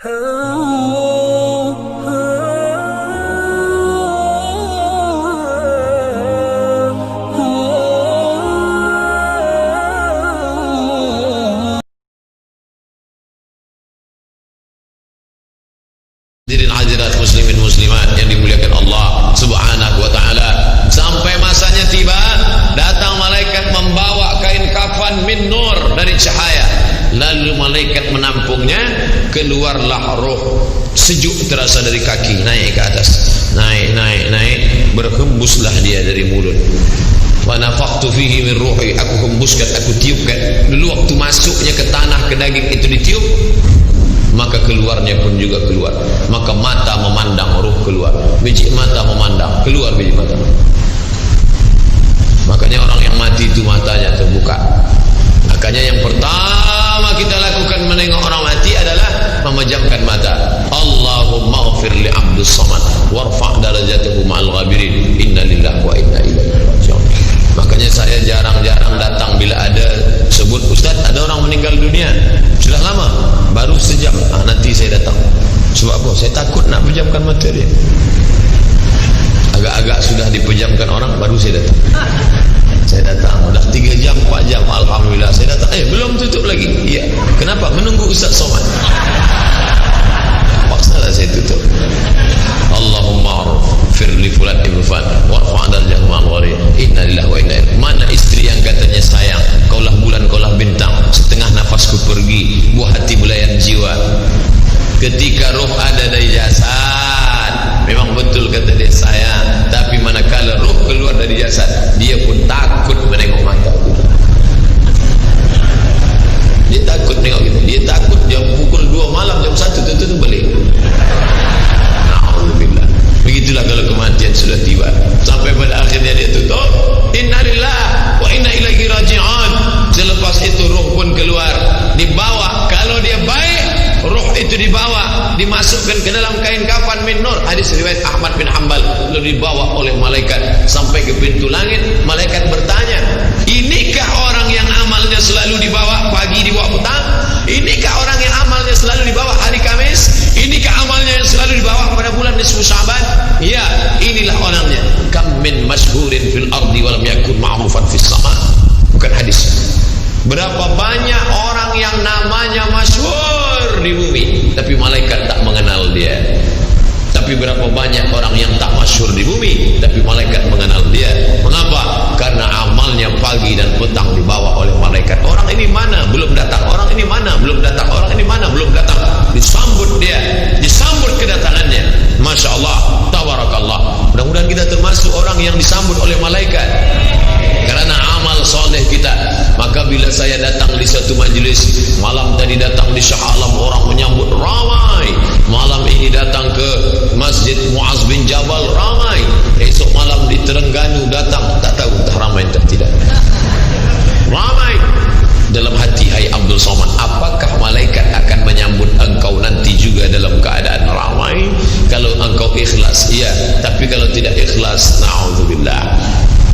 Hadirin hadirat muslimin muslimat yang dimuliakan Allah Subhanahu wa taala, sampai masanya tiba, datang malaikat membawa kain kafan min nur dari cahaya, lalu malaikat menampungnya, keluarlah roh sejuk terasa dari kaki naik ke atas, naik, berhembuslah dia dari mulut. Wa nafakhtu fihi min ruhi, aku hembuskan, aku tiupkan. Dulu waktu masuknya ke tanah, ke daging itu ditiup, maka keluarnya pun juga keluar. Maka mata memandang, ruh keluar. Biji mata memandang, keluar biji mata. Makanya orang yang mati itu matanya terbuka. Makanya yang pertama kita lakukan menengok orang mati adalah memejamkan mata. Allahumma ghfir li abdus samad warfa' darajatahu ma'al ghabirin. Inna lillahi wa inna ilaihi raji'un. Makanya saya jarang-jarang datang bila ada sebut ustaz ada orang meninggal dunia. Sudah lama, baru sejam, nanti saya datang. Sebab apa? Saya takut nak pejamkan mata dia. Agak-agak sudah dipejamkan orang, baru saya datang. Saya datang, udah 3 jam, 4 jam, alhamdulillah saya datang. Belum tutup lagi. Iya. Kenapa? Menunggu Ustaz Somad. Paksalah saya tutup. Allahumma ighfir li fulan ibn fulan warfa' darajatahu ma'al ghabirin. Inna lillahi wa inna ilaihi. Mana istri yang katanya sayang, kaulah bulan, kaulah bintang, setengah nafasku pergi, buah hati belayan jiwa. Ketika roh ada dari jasad, memang betul kata dia sayang, tapi manakala roh keluar dari jasad, dia pun takut menengok mata kita. Dia takut tengok kita. Dia takut jam pukul 2 malam, jam 1 tutup balik. Na'udzubillah. Begitulah kalau kematian sudah tiba. Sampai pada akhirnya dia tutup, innalillahi wa inna ilaihi raji'un. Selepas itu roh pun keluar, dibawa. Kalau dia baik, roh itu dibawa, dimasukkan ke dalam kain kafan min nur. Hadis riwayat Ahmad bin Hanbal. Lalu dibawa oleh malaikat sampai ke pintu langit. Malaikat bertanya, inikah orang yang amalnya selalu dibawa pagi, dibawa petang? Inikah orang yang amalnya selalu dibawa hari Kamis? Inikah amalnya yang selalu dibawa pada bulan nisfu Sya'ban? Ya, inilah orangnya. Kam min masyhurin fil ardi wa lam yakun ma'rufan fis sama. Bukan hadis. Berapa banyak orang yang namanya masyhur di bumi, tapi malaikat tak mengenal dia. Tapi berapa banyak orang yang tak masyhur di bumi, tapi malaikat mengenal dia. Mengapa? Karena amalnya pagi dan petang dibawa oleh malaikat. Orang ini mana? Belum datang. Orang ini mana? Belum datang. Orang ini mana? Belum datang. Disambut dia, disambut kedatangannya. Masya Allah, tabarakallah. Mudah-mudahan kita termasuk orang yang disambut oleh malaikat karena amal soleh kita. Maka bila saya datang di satu majlis, malam tadi datang di Shah Alam, orang menyambut ramai. Malam ini datang ke Masjid Muaz bin Jabal, ramai. Esok malam di Terengganu datang, tak tahu entah ramai entah tidak. Ramai. Dalam hati, hai Abdul Somad, apakah malaikat akan menyambut engkau nanti juga dalam keadaan ramai? Kalau engkau ikhlas, iya. Tapi kalau tidak ikhlas, na'udzubillah.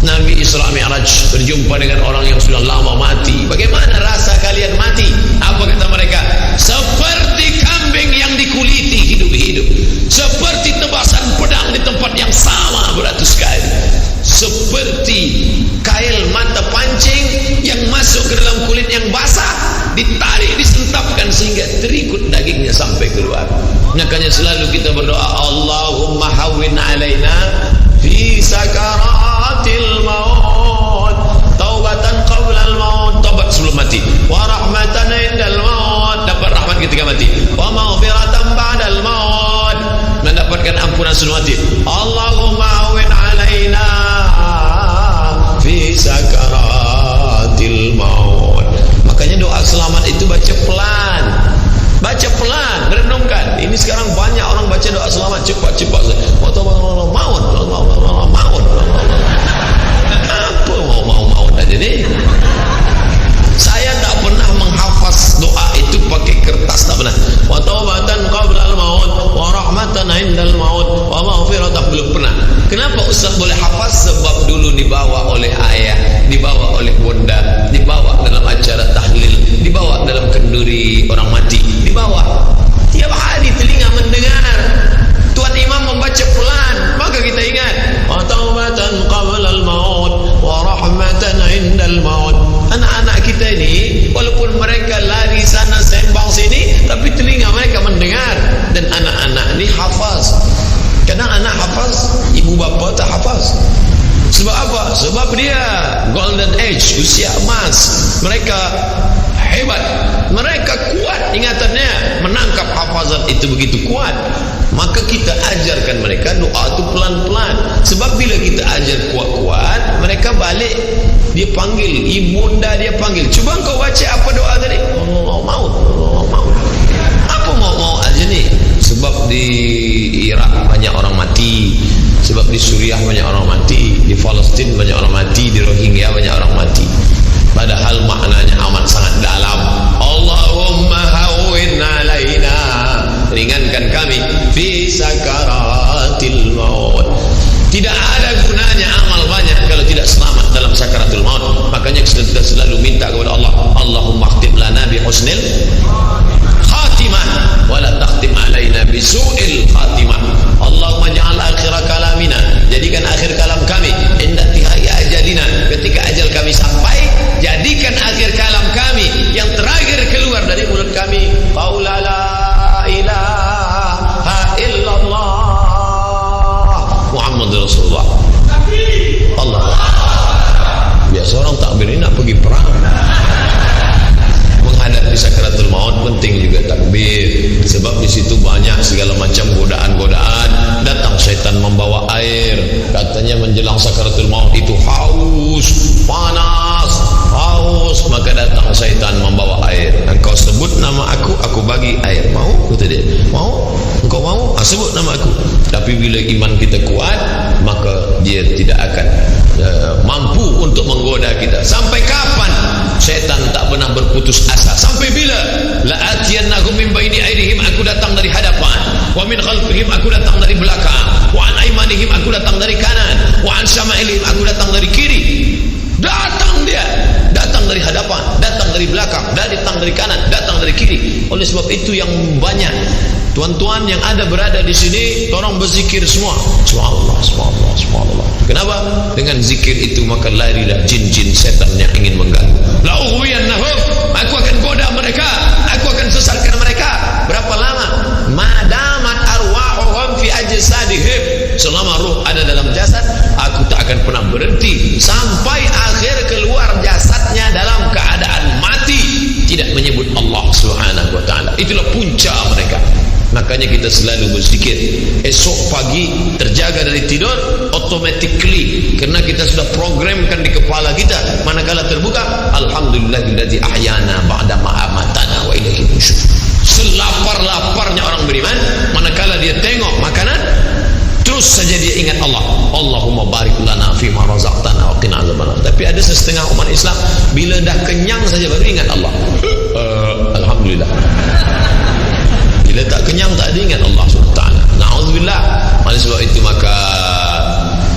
Nabi Isra Mi'raj berjumpa dengan orang yang sudah lama mati. Bagaimana rasa kalian mati? Apa kata mereka? Seperti kambing yang dikuliti hidup-hidup, seperti tebasan pedang di tempat yang sama beratus kali, seperti kail mata pancing yang masuk ke dalam kulit yang basah, ditarik, disentapkan sehingga terikut dagingnya sampai keluar. Makanya selalu kita berdoa, Allahumma hawwin alaina fi sakaratil maut, taubatan qabla al maut, taubat sebelum mati, wa rahmatan indal maut, dapat rahmat ketika mati, wa maghfiratan ba'dal maut, mendapatkan ampunan sebelum mati. Allahumma hawwin alaina fi sakaratil maut. Makanya doa selamat itu baca pelan. Baca pelan, merenungkan. Ini sekarang banyak orang baca doa selamat cepat-cepat. Maut. Apa mau aja nih? Saya tak pernah menghafaz doa itu pakai kertas, tak pernah. Wa taubatan qabla al-maut wa rahmatan indal maut wa maghfiratan, belum pernah. Kenapa Ustaz boleh hafaz? Sebab dulu dibawa oleh ayah, dibawa oleh bunda, dibawa dalam acara tahlil, dibawa dalam kenduri orang mati, dibawa tiap hari itu begitu kuat, maka kita ajarkan mereka doa itu pelan-pelan. Sebab bila kita ajar kuat-kuat, mereka balik, dia panggil ibunda, dia panggil, cuba kau baca apa doa tadi? Allah maut, Allah maut. Apa mau aja ni? Sebab di Irak banyak orang mati, sebab di Suriah banyak orang mati, di Palestin banyak orang mati, di Rohingya banyak orang mati. Padahal maknanya amat sangat dalam. Allahumma hawwin alaina, ringankan kami fi sakaratil maut. Tidak ada gunanya amal banyak kalau tidak selamat dalam sakaratul maut. Makanya kita selalu minta kepada Allah, Allahumma khtim lana bi husnil khatimah wa la takhtim alaina bi su'il khatimah. Allahumma ja'al akhir kalamina, jadikan akhir kalam kami inda tihai ajalina, ketika ajal kami sampai, jadikan akhir kalam kami yang terakhir keluar dari mulut kami qaula la ilaha illallah Muhammad Rasulullah. Allah. Biasa orang takbir ini nak pergi perang, menghadapi sakaratul maut penting juga takbir. Sebab di situ banyak segala macam godaan-godaan. Datang syaitan membawa air, katanya menjelang sakaratul maut itu haus, panas, haus, maka datang syaitan membawa air. Engkau sebut nama aku bagi air. Mau? Kata dia. Mau? Engkau mau? Sebut nama aku. Tapi bila iman kita kuat, maka dia tidak akan mampu untuk menggoda kita. Sampai kapan syaitan tak pernah berputus asa? Sampai bila? La'atiyannahum min baini aydihim, aku datang dari hadapan, wa min khalfihim, aku datang dari belakang, wa an aymanihim, aku datang dari kanan, wa an syama'ilihim, aku datang dari kiri. Datang dia, datang dari hadapan, datang dari belakang, datang dari kanan, datang dari kiri. Oleh sebab itu yang banyak tuan-tuan yang ada berada di sini, tolong berzikir semua. Subhanallah, subhanallah, subhanallah. Kenapa? Dengan zikir itu maka larilah jin-jin setan yang ingin mengganggu. La ughwiyannahum, aku akan goda mereka, aku akan sesatkan mereka. Berapa lama? Madamat arwahuhum fi ajsadihim, selama ruh ada dalam jasad, aku tak akan pernah berhenti sampai akhir keluar jasadnya dalam keadaan mati, tidak menyebut Allah Subhanahu wa taala. Itulah punca mereka. Makanya kita selalu berzikir. Esok pagi terjaga dari tidur automatically, karena kita sudah programkan di kepala kita, manakala terbuka, alhamdulillahilladzi ahyana ba'da ma amatana wa ilaihi nusyur. Selapar-laparnya orang beriman, manakala dia tengok makanan, terus saja dia ingat Allah. Allahumma barik lana fi ma razaqtana wa qina azabannar. Tapi ada setengah umat Islam, bila dah kenyang saja baru ingat Allah. Alhamdulillah. Bila tak kenyang tak ada ingat Allah SWT. Na'udzubillah. Oleh sebab itu maka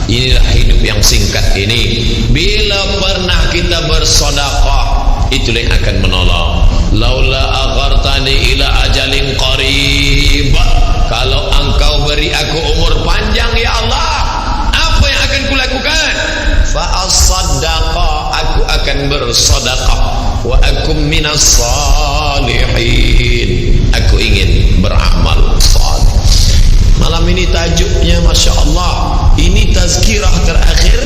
inilah hidup yang singkat ini. Bila pernah kita bersedekah, itulah yang akan menolong. Laula aghartani ila ajalin qarib, kalau engkau beri aku umur panjang ya Allah, apa yang akan kulakukan? Fa as-saddaqa, aku akan bersedekah, wa akum minas salihin, aku ingin beramal saleh. Malam ini tajuknya Masya Allah, ini tazkirah terakhir,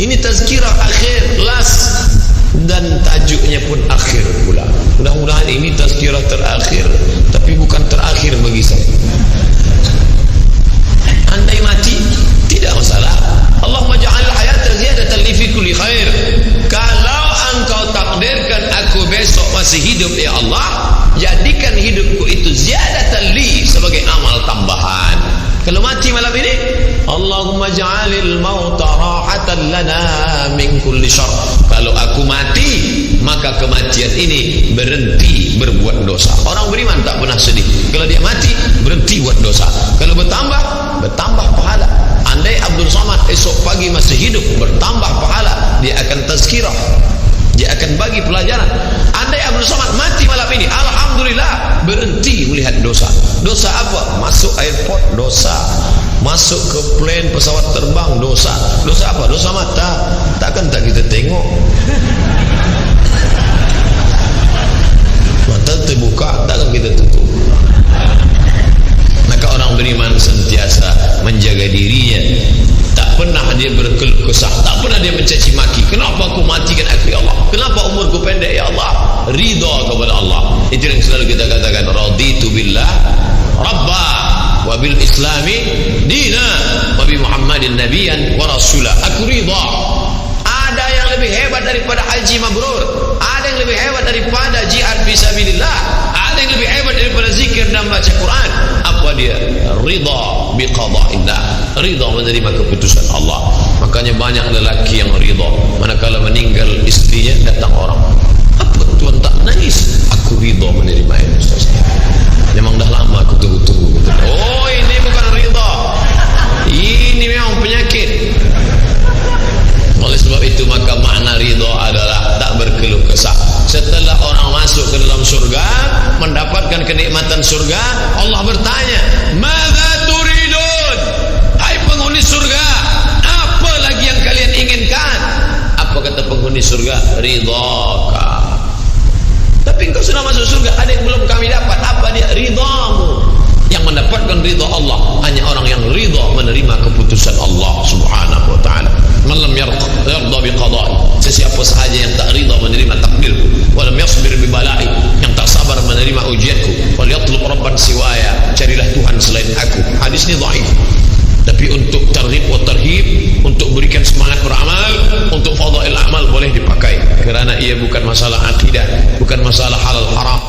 ini tazkirah akhir, last, dan tajuknya pun akhir pula. Mudah-mudahan ini tazkirah terakhir, tapi bukan terakhir bagi saya. Andai mati tidak masalah. Allahumma ja'al hayata ziyadatan li fi kulli khair. Kalau engkau takdirkan aku besok masih hidup ya Allah, jadikan hidupku itu ziyadatan li, sebagai amal tambahan. Kalau mati malam ini, Allahumma ja'alil mauta rahatan lana min kulli syarr. Kalau aku mati, maka kematian ini berhenti berbuat dosa. Orang beriman tak pernah sedih. Kalau dia mati, berhenti buat dosa. Kalau bertambah pahala. Andai Abdul Somad esok pagi masih hidup, bertambah pahala. Dia akan tazkirah, dia akan bagi pelajaran. Andai Abdul Somad mati malam ini, alhamdulillah, berhenti melihat dosa. Dosa apa? Masuk airport, dosa. Masuk ke plane pesawat terbang, dosa. Dosa apa? Dosa mata. Takkan tak kita tengok. Mata terbuka, takkan kita tutup. Maka orang beriman sentiasa menjaga dirinya, tak pernah dia berkeluh kesah, tak pernah dia mencaci maki. Kenapa aku matikan aku ya Allah? Kenapa umurku pendek ya Allah? Ridha kepada Allah. Itu yang selalu kita katakan, raditu billah bil islami dina wa bi Muhammadin nabiyyan wa rasula. Aku ridha. Ada yang lebih hebat daripada haji mabrur, ada yang lebih hebat daripada jihad fisabilillah, ada yang lebih hebat daripada zikir dan baca Quran. Apa dia? Ridha bi qada'illah, ridha menerima keputusan Allah. Makanya banyak lelaki yang ridha manakala meninggal istrinya, datang orang, apa tuan tak nangis? Aku ridha menerima itu, Ustaz. Memang dah lama aku tunggu-tunggu. Oh, ini bukan ridha, ini memang penyakit. Oleh sebab itu maka makna ridha adalah tak berkeluh kesah. Setelah orang masuk ke dalam surga, mendapatkan kenikmatan surga, Allah bertanya, "Madza turidun?" Hai penghuni surga, apa lagi yang kalian inginkan? Apa kata penghuni surga? Ridhaka. Tapi engkau sudah masuk surga, ada yang belum kami dapat. Apa dia? Ridhamu. Yang mendapatkan ridha Allah hanya orang yang ridha menerima keputusan Allah Subhanahu wa taala. Man lam yarda bi qada'i, sesiapa sahaja yang tak ridha menerima takdirku, wa lam yasbir bi bala'i, yang tak sabar menerima ujianku, wal yatlub rabban siwaya, carilah Tuhan selain aku. Hadis ini dhaif. Tapi untuk targhib wa tarhib, untuk berikan semangat beramal, untuk fadail amal boleh dipakai, kerana ia bukan masalah akidah, bukan masalah halal haram.